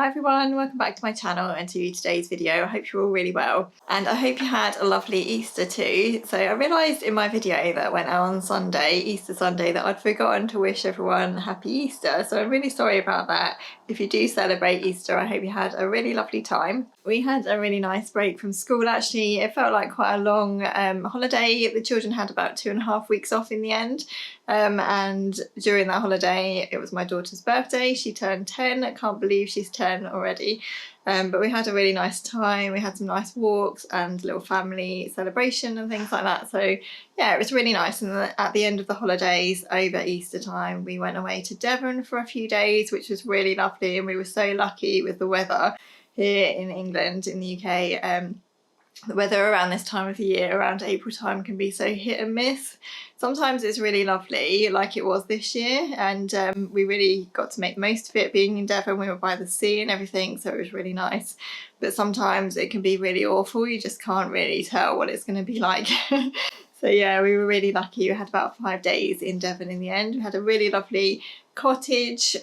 Hi everyone, welcome back to my channel and to today's video. I hope you're all really well and I hope you had a lovely Easter too. So I realised in my video that went out on Sunday, Easter Sunday, that I'd forgotten to wish everyone happy Easter. So I'm really sorry about that. If you do celebrate Easter, I hope you had a really lovely time. We had a really nice break from school actually. It felt like quite a long holiday. The children had about 2.5 weeks off in the end. And during that holiday, it was my daughter's birthday. She turned 10. I can't believe she's 10 already. But we had a really nice time. We had some nice walks and little family celebration and things like that. So yeah, it was really nice. And at the end of the holidays, over Easter time, we went away to Devon for a few days, which was really lovely. And we were so lucky with the weather here in England, in the UK. The weather around this time of the year, around April time, can be so hit and miss. Sometimes it's really lovely, like it was this year, and we really got to make the most of it being in Devon. We were by the sea and everything, so it was really nice. But sometimes it can be really awful. You just can't really tell what it's going to be like. So yeah, we were really lucky. We had about 5 days in Devon in the end. We had a really lovely cottage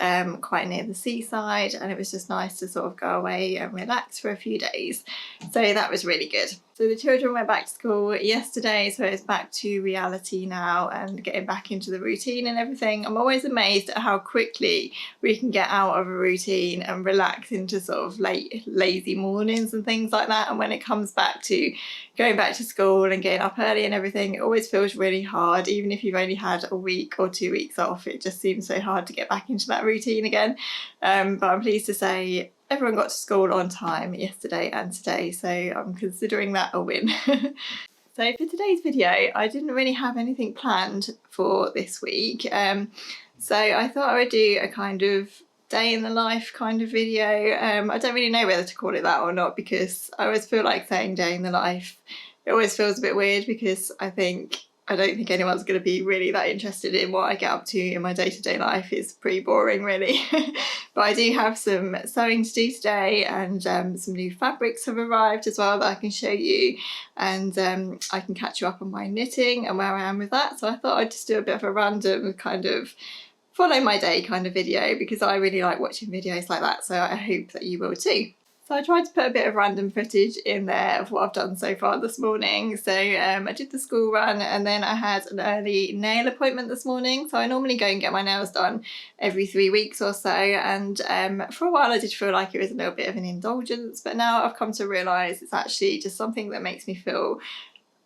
quite near the seaside, and it was just nice to sort of go away and relax for a few days. So that was really good. So the children went back to school yesterday, so it's back to reality now and getting back into the routine and everything. I'm always amazed at how quickly we can get out of a routine and relax into sort of late lazy mornings and things like that. And when it comes back to going back to school and getting up early and everything, it always feels really hard. Even if you've only had a week or 2 weeks off, it just seems so hard to get back into that routine again. But I'm pleased to say everyone got to school on time yesterday and today, so I'm considering that a win. So for today's video, I didn't really have anything planned for this week. So I thought I would do a kind of day in the life kind of video. I don't really know whether to call it that or not, because I always feel like saying day in the life, it always feels a bit weird, because I don't think anyone's going to be really that interested in what I get up to in my day-to-day life. It's pretty boring really. But I do have some sewing to do today, and some new fabrics have arrived as well that I can show you, and I can catch you up on my knitting and where I am with that. So I thought I'd just do a bit of a random kind of follow my day kind of video, because I really like watching videos like that, so I hope that you will too. So I tried to put a bit of random footage in there of what I've done so far this morning. So I did the school run, and then I had an early nail appointment this morning. So I normally go and get my nails done every 3 weeks or so. And for a while I did feel like it was a little bit of an indulgence, but now I've come to realise it's actually just something that makes me feel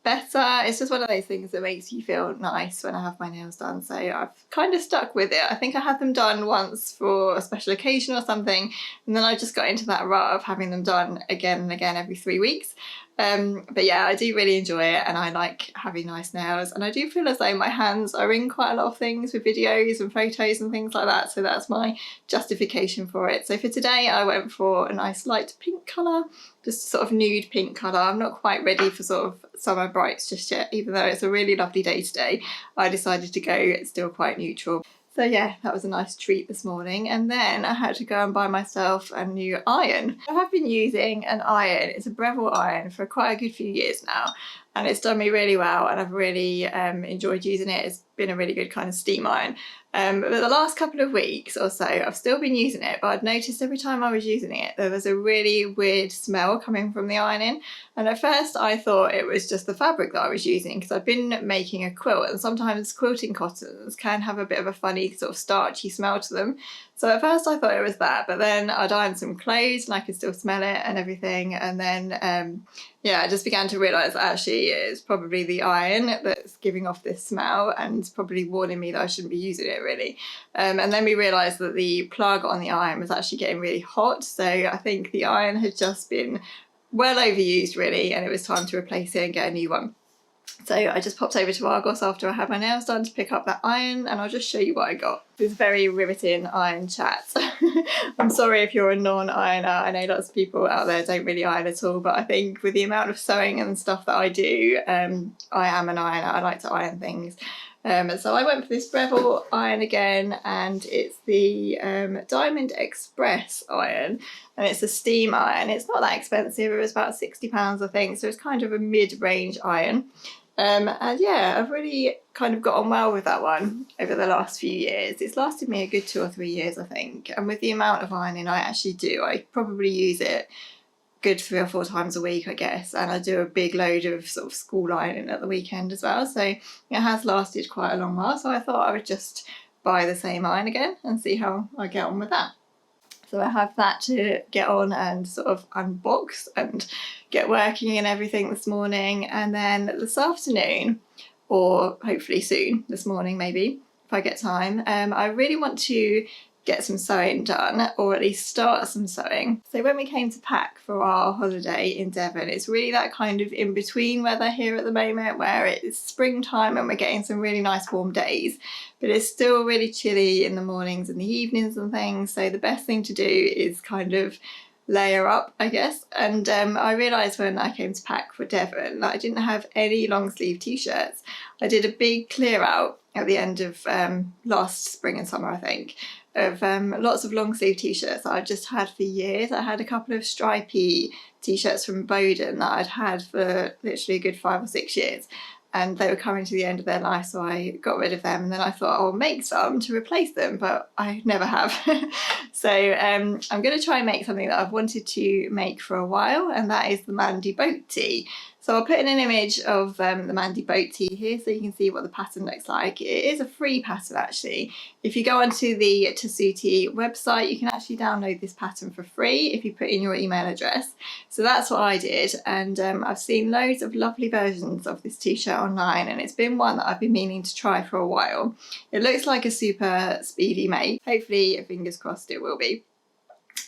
better. It's just one of those things that makes you feel nice when I have my nails done, so I've kind of stuck with it. I think I had them done once for a special occasion or something, and then I just got into that rut of having them done again and again every 3 weeks. But yeah, I do really enjoy it, and I like having nice nails, and I do feel as though my hands are in quite a lot of things with videos and photos and things like that, so that's my justification for it. So for today I went for a nice light pink colour, just sort of nude pink colour. I'm not quite ready for sort of summer brights just yet, even though it's a really lovely day today. I decided to go still quite neutral. So yeah, that was a nice treat this morning. And then I had to go and buy myself a new iron. I have been using an iron, it's a Breville iron, for quite a good few years now, and it's done me really well, and I've really enjoyed using it. It's been a really good kind of steam iron. But the last couple of weeks or so I've still been using it, but I'd noticed every time I was using it there was a really weird smell coming from the ironing, and at first I thought it was just the fabric that I was using, because I've been making a quilt, and sometimes quilting cottons can have a bit of a funny sort of starchy smell to them. So at first I thought it was that, but then I'd ironed some clothes and I could still smell it and everything, and then yeah, I just began to realise that actually it's probably the iron that's giving off this smell and probably warning me that I shouldn't be using it really. And then we realised that the plug on the iron was actually getting really hot, so I think the iron had just been well overused really, and it was time to replace it and get a new one. So I just popped over to Argos after I had my nails done to pick up that iron, and I'll just show you what I got. This very riveting iron chat. I'm sorry if you're a non-ironer. I know lots of people out there don't really iron at all, but I think with the amount of sewing and stuff that I do, I am an ironer. I like to iron things. So I went for this Breville iron again, and it's the Diamond Express iron, and it's a steam iron. It's not that expensive, it was about £60 I think, so it's kind of a mid-range iron. And yeah, I've really kind of got on well with that one over the last few years. It's lasted me a good 2 or 3 years, I think. And with the amount of ironing I actually do, I probably use it good 3 or 4 times a week, I guess. And I do a big load of sort of school ironing at the weekend as well. So it has lasted quite a long while. So I thought I would just buy the same iron again and see how I get on with that. So I have that to get on and sort of unbox and get working and everything this morning. And then this afternoon, or hopefully soon, this morning maybe, if I get time, I really want to get some sewing done, or at least start some sewing. So when we came to pack for our holiday in Devon, it's really that kind of in-between weather here at the moment, where it's springtime and we're getting some really nice warm days, but it's still really chilly in the mornings and the evenings and things. So the best thing to do is kind of layer up, I guess. And I realised when I came to pack for Devon that I didn't have any long sleeve t-shirts. I did a big clear out at the end of last spring and summer, I think, of lots of long sleeve t-shirts that I've just had for years. I had a couple of stripy t-shirts from Boden that I'd had for literally a good 5 or 6 years, and they were coming to the end of their life, so I got rid of them. And then I thought I'll make some to replace them, but I never have. So I'm going to try and make something that I've wanted to make for a while, and that is the Mandy boat tee. So I'll put in an image of the Mandy boat tee here so you can see what the pattern looks like. It is a free pattern actually. If you go onto the Tessuti website, you can actually download this pattern for free if you put in your email address. So that's what I did, and I've seen loads of lovely versions of this t-shirt online, and it's been one that I've been meaning to try for a while. It looks like a super speedy make. Hopefully, fingers crossed, it will be.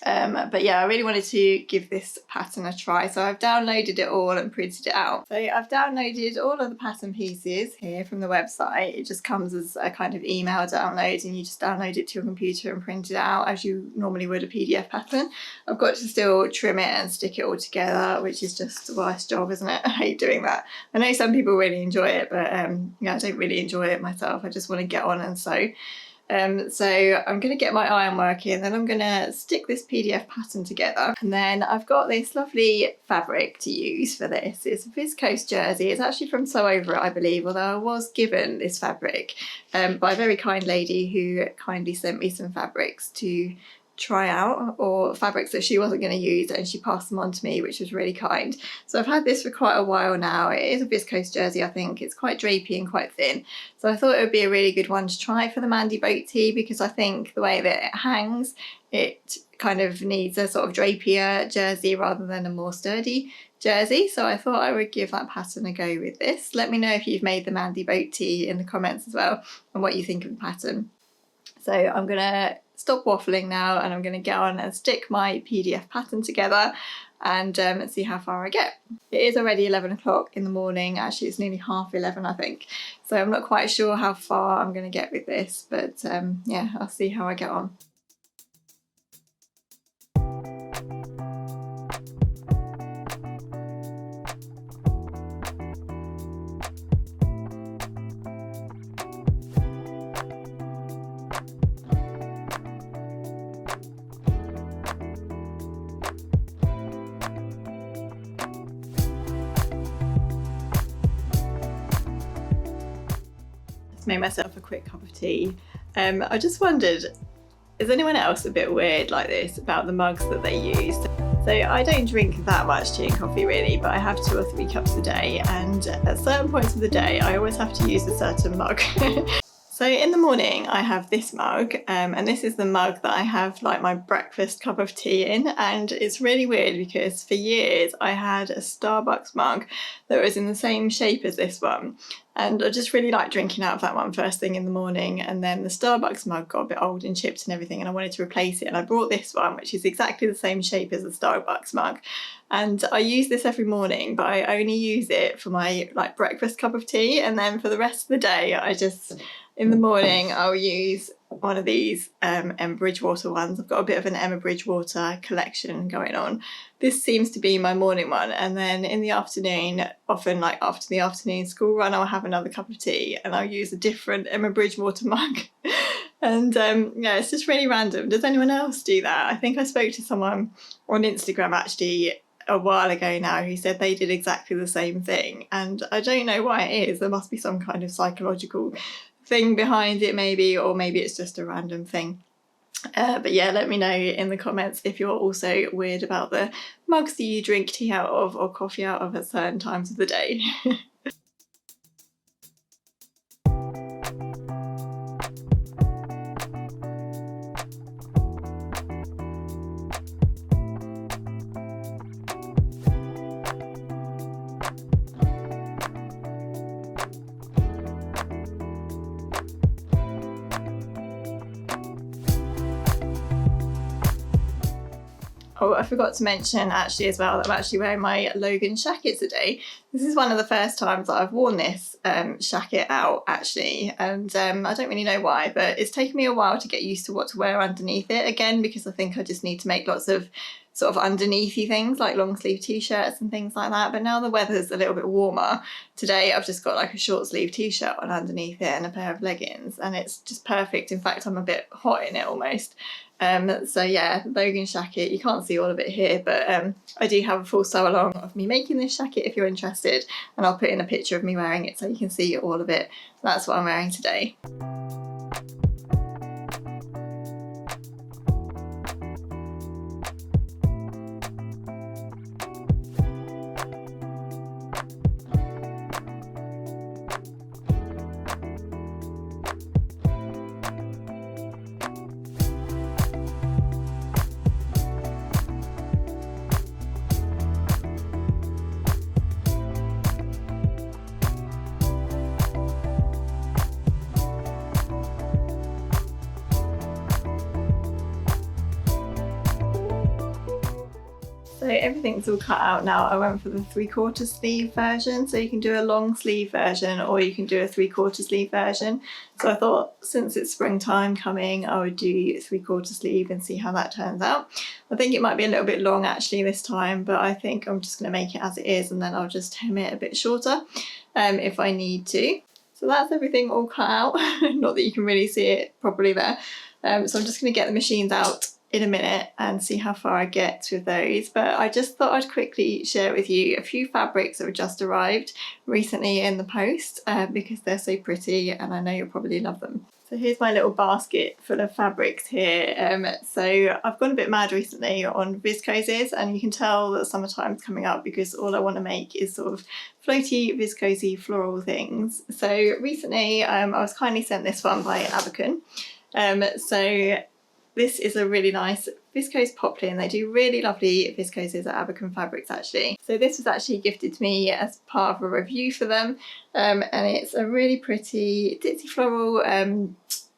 But yeah, I really wanted to give this pattern a try, so I've downloaded it all and printed it out. So I've downloaded all of the pattern pieces here from the website. It just comes as a kind of email download, and you just download it to your computer and print it out as you normally would a PDF pattern. I've got to still trim it and stick it all together, which is just a worst job, isn't it? I hate doing that. I know some people really enjoy it, but yeah, I don't really enjoy it myself. I just want to get on and sew. So I'm going to get my iron working, then I'm going to stick this PDF pattern together, and then I've got this lovely fabric to use for this. It's a viscose jersey. It's actually from Sew Over It, I believe, although I was given this fabric by a very kind lady who kindly sent me some fabrics to try out, or fabrics that she wasn't going to use, and she passed them on to me, which was really kind. So I've had this for quite a while now. It is a viscose jersey, I think. It's quite drapey and quite thin, so I thought it would be a really good one to try for the Mandy boat tee, because I think the way that it hangs, it kind of needs a sort of drapier jersey rather than a more sturdy jersey. So I thought I would give that pattern a go with this. Let me know if you've made the Mandy boat tee in the comments as well, and what you think of the pattern. So I'm going to stop waffling now, and I'm going to get on and stick my PDF pattern together and see how far I get. It is already 11 o'clock in the morning. Actually, it's nearly 11:30, I think. So I'm not quite sure how far I'm going to get with this, but yeah, I'll see how I get on. Made myself a quick cup of tea. I just wondered, is anyone else a bit weird like this about the mugs that they use? So I don't drink that much tea and coffee really, but I have 2 or 3 cups a day, and at certain points of the day I always have to use a certain mug. So in the morning I have this mug, and this is the mug that I have like my breakfast cup of tea in, and it's really weird because for years I had a Starbucks mug that was in the same shape as this one, and I just really like drinking out of that one first thing in the morning, and then the Starbucks mug got a bit old and chipped and everything, and I wanted to replace it, and I brought this one which is exactly the same shape as the Starbucks mug, and I use this every morning, but I only use it for my like breakfast cup of tea, and then for the rest of the day I just, in the morning I'll use one of these Emma Bridgewater ones. I've got a bit of an Emma Bridgewater collection going on. This seems to be my morning one, and then in the afternoon, often like after the afternoon school run, I'll have another cup of tea and I'll use a different Emma Bridgewater mug. And yeah, it's just really random. Does anyone else do that? I think I spoke to someone on Instagram actually a while ago now who said they did exactly the same thing, and I don't know why it is. There must be some kind of psychological thing behind it maybe, or maybe it's just a random thing. But yeah, let me know in the comments if you're also weird about the mugs that you drink tea out of or coffee out of at certain times of the day. Oh, I forgot to mention actually as well that I'm actually wearing my Logan shacket today. This is one of the first times that I've worn this shacket out actually, and I don't really know why, but it's taken me a while to get used to what to wear underneath it, again because I think I just need to make lots of sort of underneathy things like long sleeve t-shirts and things like that. But now the weather's a little bit warmer, today I've just got like a short sleeve t-shirt on underneath it and a pair of leggings, and it's just perfect. In fact, I'm a bit hot in it almost. So yeah, Logan shacket, you can't see all of it here, but I do have a full sew along of me making this shacket if you're interested, and I'll put in a picture of me wearing it so you can see all of it. That's what I'm wearing today. So everything's all cut out now. I went for the 3/4 sleeve version, so you can do a long sleeve version or you can do a 3/4 sleeve version. So I thought since it's springtime coming, I would do 3/4 sleeve and see how that turns out. I think it might be a little bit long actually this time, but I think I'm just going to make it as it is and then I'll just hem it a bit shorter if I need to. So that's everything all cut out. Not that you can really see it properly there. So I'm just going to get the machines out in a minute and see how far I get with those, but I just thought I'd quickly share with you a few fabrics that have just arrived recently in the post because they're so pretty and I know you'll probably love them. So here's my little basket full of fabrics here. So I've gone a bit mad recently on viscoses, and you can tell that summertime's coming up because all I want to make is sort of floaty, viscosy, floral things. So recently I was kindly sent this one by Abacun. So this is a really nice viscose poplin, and they do really lovely viscoses at Abacun Fabrics actually. So this was actually gifted to me as part of a review for them, and it's a really pretty ditzy floral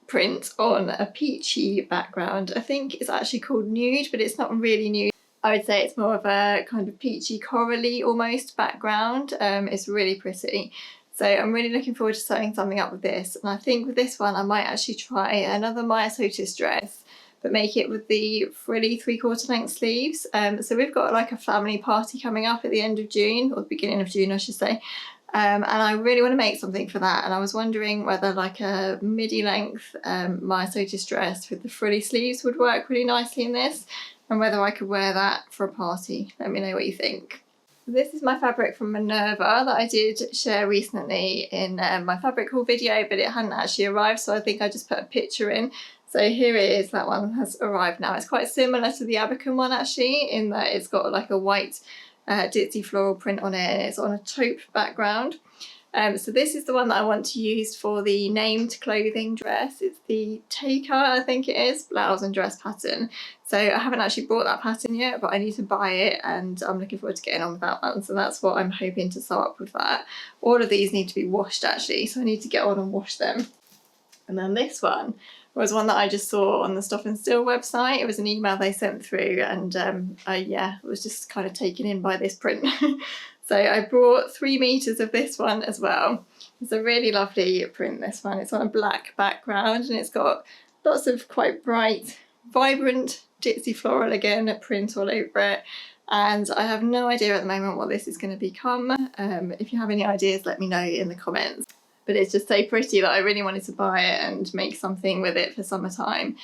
print on a peachy background. I think it's actually called nude, but it's not really nude. I would say it's more of a kind of peachy corally almost background. It's really pretty. So I'm really looking forward to sewing something up with this, and I think with this one I might actually try another Maya Sotis dress, but make it with the frilly 3/4 length sleeves. So we've got like a family party coming up at the end of June, or the beginning of June I should say, and I really want to make something for that, and I was wondering whether like a midi length Maya Sotis dress with the frilly sleeves would work really nicely in this, and whether I could wear that for a party. Let me know what you think. This is my fabric from Minerva that I did share recently in my fabric haul video, but it hadn't actually arrived, so I think I just put a picture in. So here it is, that one has arrived now. It's quite similar to the Abacun one actually, in that it's got like a white ditzy floral print on it, and it's on a taupe background. So this is the one that I want to use for the named clothing dress. It's the Taker, I think it is, blouse and dress pattern. So I haven't actually bought that pattern yet, but I need to buy it, and I'm looking forward to getting on with that one. So that's what I'm hoping to sew up with that. All of these need to be washed actually, so I need to get on and wash them. And then this one was one that I just saw on the Stuff and Still website. It was an email they sent through, and I was just kind of taken in by this print. So I brought 3 meters of this one as well. It's a really lovely print, this one. It's on a black background and it's got lots of quite bright, vibrant, ditzy floral again print all over it. And I have no idea at the moment what this is going to become. If you have any ideas, let me know in the comments. But it's just so pretty that I really wanted to buy it and make something with it for summertime.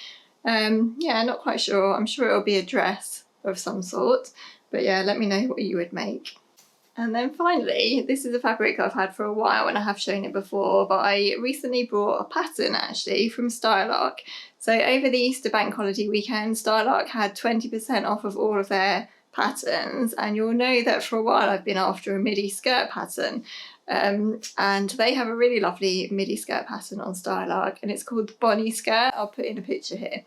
Yeah, not quite sure. I'm sure it'll be a dress of some sort, But yeah, let me know what you would make. And then finally, this is a fabric I've had for a while and I have shown it before, but I recently bought a pattern actually from Stylark. So over the Easter bank holiday weekend, Stylark had 20% off of all of their patterns, and you'll know that for a while I've been after a midi skirt pattern. And they have a really lovely midi skirt pattern on Stylark, and it's called the Bonnie skirt. I'll put in a picture here.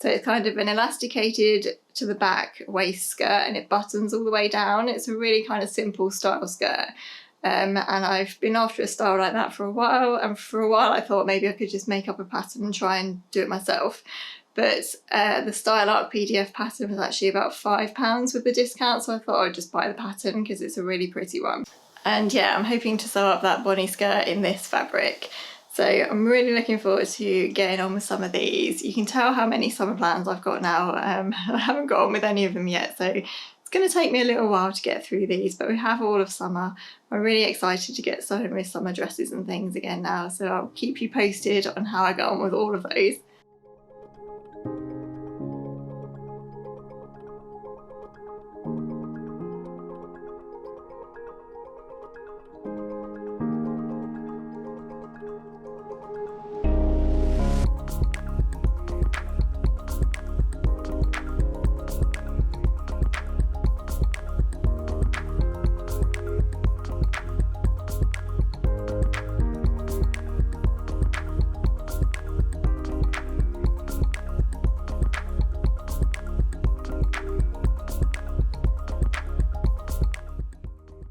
So it's kind of an elasticated to the back waist skirt and it buttons all the way down. It's a really kind of simple style skirt. And I've been after a style like that for a while, and for a while I thought maybe I could just make up a pattern and try and do it myself. But the Stylark PDF pattern was actually about £5 with the discount, so I thought I'd just buy the pattern because it's a really pretty one. And yeah, I'm hoping to sew up that Bonnie skirt in this fabric. So I'm really looking forward to getting on with some of these. You can tell how many summer plans I've got now. I haven't got on with any of them yet, so it's going to take me a little while to get through these, but we have all of summer. I'm really excited to get sewing with summer dresses and things again now, so I'll keep you posted on how I get on with all of those.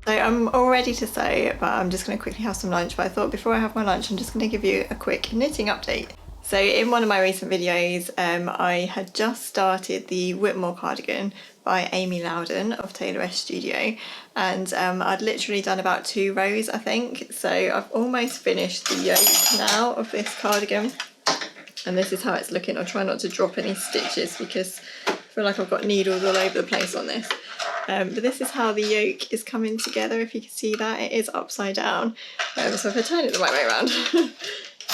So I'm all ready to sew, but I'm just going to quickly have some lunch. But I thought before I have my lunch, I'm just going to give you a quick knitting update. So in one of my recent videos, I had just started the Whitmore cardigan by Amy Loudon of Tailoress Studio, and I'd literally done about 2 rows, I think. So I've almost finished the yoke now of this cardigan, and this is how it's looking. I'll try not to drop any stitches because I feel like I've got needles all over the place on this. But this is how the yoke is coming together. If you can see that, it is upside down. So if I turn it the right way around,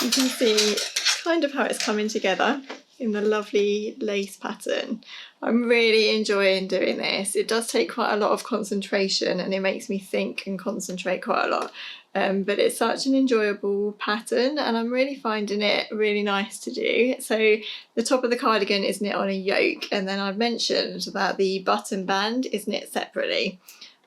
you can see kind of how it's coming together in the lovely lace pattern. I'm really enjoying doing this. It does take quite a lot of concentration and it makes me think and concentrate quite a lot. But it's such an enjoyable pattern and I'm really finding it really nice to do. So the top of the cardigan is knit on a yoke, and then I've mentioned that the button band is knit separately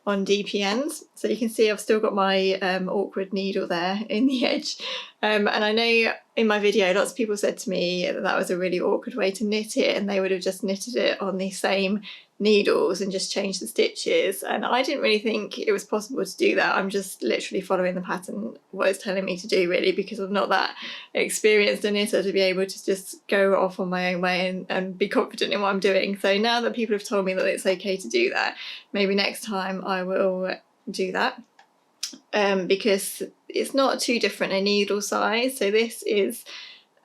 on DPNs. So you can see I've still got my awkward needle there in the edge. And I know in my video lots of people said to me that that was a really awkward way to knit it, and they would have just knitted it on the same needles and just changed the stitches, and I didn't really think it was possible to do that. I'm just literally following the pattern what it's telling me to do, really, because I'm not that experienced a knitter to be able to just go off on my own way and be confident in what I'm doing. So now that people have told me that it's okay to do that, maybe next time I will do that, because it's not too different a needle size. So this is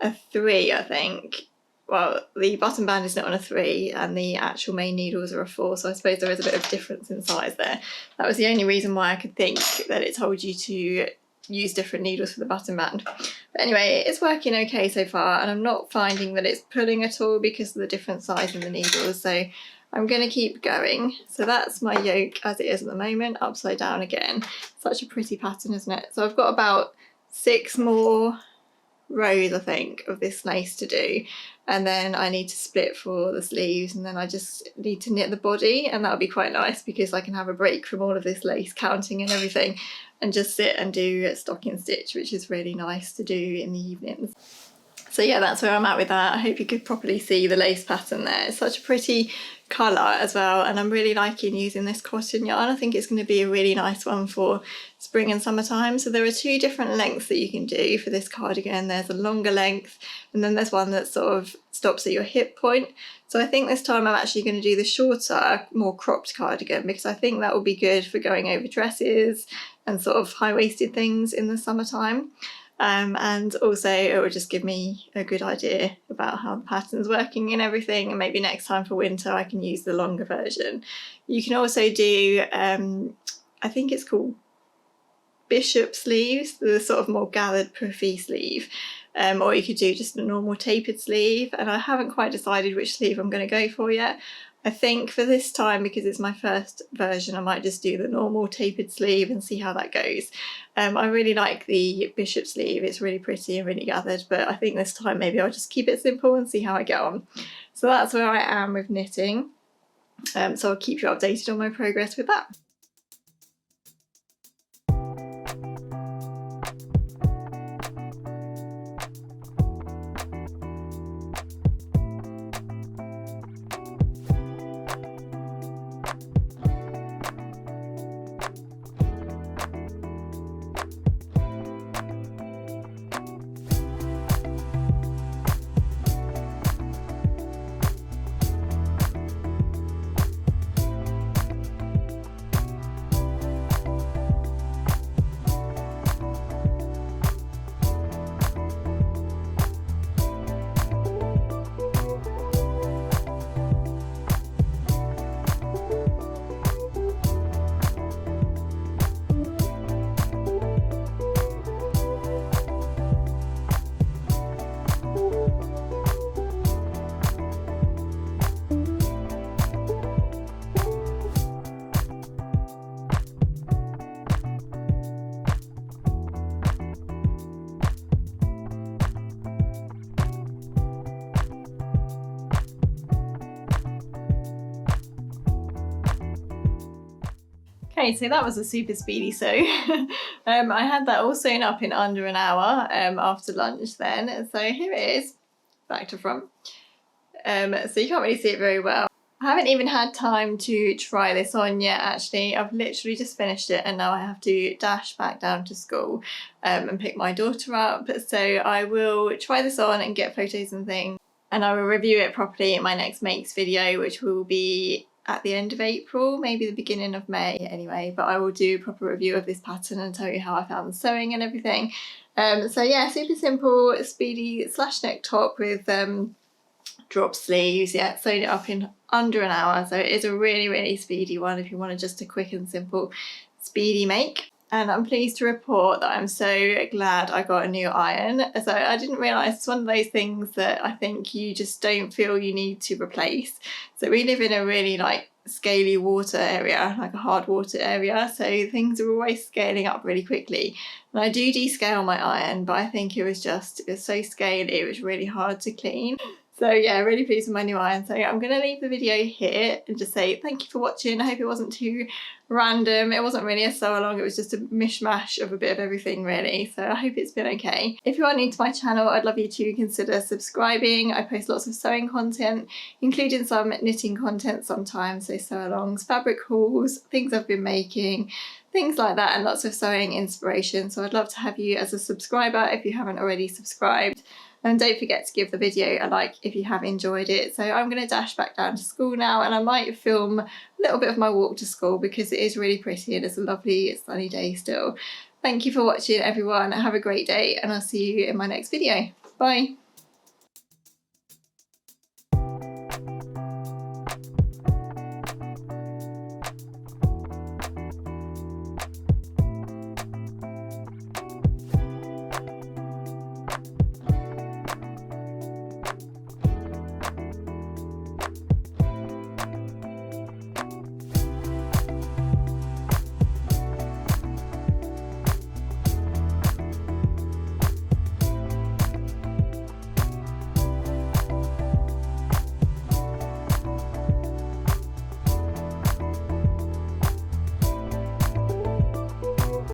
a 3, I think. Well, the button band is not on a 3 and the actual main needles are a 4, so I suppose there is a bit of difference in size there. That was the only reason why I could think that it told you to use different needles for the button band. But anyway, it's working okay so far, and I'm not finding that it's pulling at all because of the different size in the needles, so I'm going to keep going. So that's my yoke as it is at the moment, upside down again. Such a pretty pattern, isn't it? So I've got about 6 more rows, I think, of this lace to do, and then I need to split for the sleeves, and then I just need to knit the body, and that'll be quite nice because I can have a break from all of this lace counting and everything and just sit and do stocking stitch, which is really nice to do in the evenings. So yeah, that's where I'm at with that. I hope you could properly see the lace pattern there. It's such a pretty colour as well, and I'm really liking using this cotton yarn. I think it's going to be a really nice one for spring and summertime. So there are 2 different lengths that you can do for this cardigan. There's a longer length, and then there's one that sort of stops at your hip point. So I think this time I'm actually going to do the shorter, more cropped cardigan, because I think that will be good for going over dresses and sort of high-waisted things in the summertime. And also it will just give me a good idea about how the pattern's working and everything, and maybe next time for winter I can use the longer version. You can also do, I think it's called bishop sleeves, the sort of more gathered puffy sleeve, or you could do just a normal tapered sleeve, and I haven't quite decided which sleeve I'm going to go for yet. I think for this time, because it's my first version, I might just do the normal tapered sleeve and see how that goes. I really like the bishop sleeve, it's really pretty and really gathered, but I think this time maybe I'll just keep it simple and see how I get on. So that's where I am with knitting. So I'll keep you updated on my progress with that. Okay, so that was a super speedy sew. I had that all sewn up in under an hour after lunch then. So here it is, back to front. So you can't really see it very well. I haven't even had time to try this on yet actually. I've literally just finished it and now I have to dash back down to school and pick my daughter up. So I will try this on and get photos and things, and I will review it properly in my next makes video, which will be at the end of April, maybe the beginning of May anyway, but I will do a proper review of this pattern and tell you how I found the sewing and everything. So yeah, super simple, speedy slash neck top with drop sleeves. Yeah, sewed it up in under an hour, so it is a really speedy one if you want just a quick and simple speedy make. And I'm pleased to report that I'm so glad I got a new iron. So I didn't realise it's one of those things that I think you just don't feel you need to replace. So we live in a really like scaly water area, like a hard water area, so things are always scaling up really quickly. And I do descale my iron, but I think it was so scaly, it was really hard to clean. So yeah, really pleased with my new iron. So I'm going to leave the video here and just say thank you for watching. I hope it wasn't too random. It wasn't really a sew along, it was just a mishmash of a bit of everything really. So I hope it's been okay. If you are new to my channel, I'd love you to consider subscribing. I post lots of sewing content, including some knitting content sometimes, so sew alongs, fabric hauls, things I've been making, things like that, and lots of sewing inspiration. So I'd love to have you as a subscriber if you haven't already subscribed. And don't forget to give the video a like if you have enjoyed it. So I'm going to dash back down to school now, and I might film a little bit of my walk to school because it is really pretty and it's a lovely sunny day still. Thank you for watching everyone, have a great day, and I'll see you in my next video. Bye!